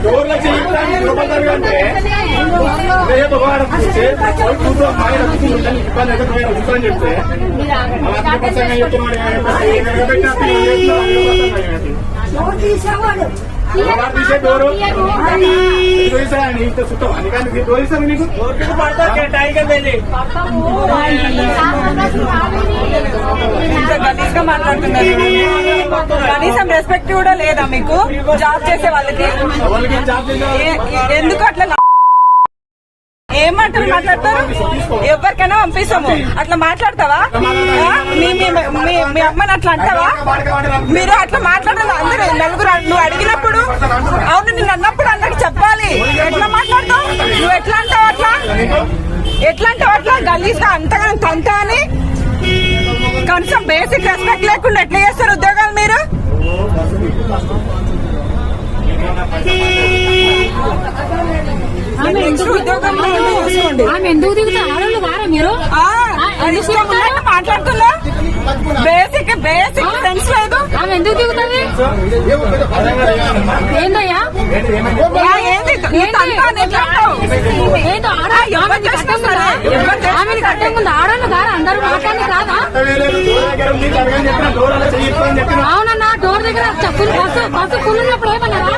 డోర్లో చేయించడానికి రూపాయలు అంటే రేపు ఇబ్బంది అయితే చెప్తే తీసే డోరు చుట్టం అందుకని డోరిస్తాను నీకు గలీజ్గా మాట్లాడుతున్నారు. కనీసం రెస్పెక్ట్ కూడా లేదా మీకు? జాబ్ చేసే వాళ్ళకి ఎందుకు అట్లా ఏం మాటలు మాట్లాడతారు? ఎవరికైనా పంపిస్తాము. అట్లా మాట్లాడతావా? మీ అమ్మని అట్లా అంటావా? మీరు అట్లా మాట్లాడాలి అందరూ నలుగురు. నువ్వు అడిగినప్పుడు అవును నిన్ను అన్నప్పుడు అందరికి చెప్పాలి. ఎట్లా మాట్లాడతావు? నువ్వు ఎట్లా అంటావు? అట్లా గలీజ్గా అంతగా తంత అని కనీసం బేసిక్ రెస్పెక్ట్ లేకుండా ఎట్లా చేస్తారు ఉద్యోగాలు మీరు? ఎందుకు దిగుతారు ఆడవాళ్ళు వారా మీరు? మాట్లాడుతున్నా బేసిక్ సెన్స్ లేదు. ఆమె ఎందుకు దిగుతుంది? ఏందయ్యా ఆమె కట్టం ముందు ఆడవాళ్ళు కారా? అందరూ మాట్లాడి కాదా? అవునన్నా డోర్ దగ్గర బస్సు ఫుల్ ఉన్నప్పుడు ఏమన్నారా?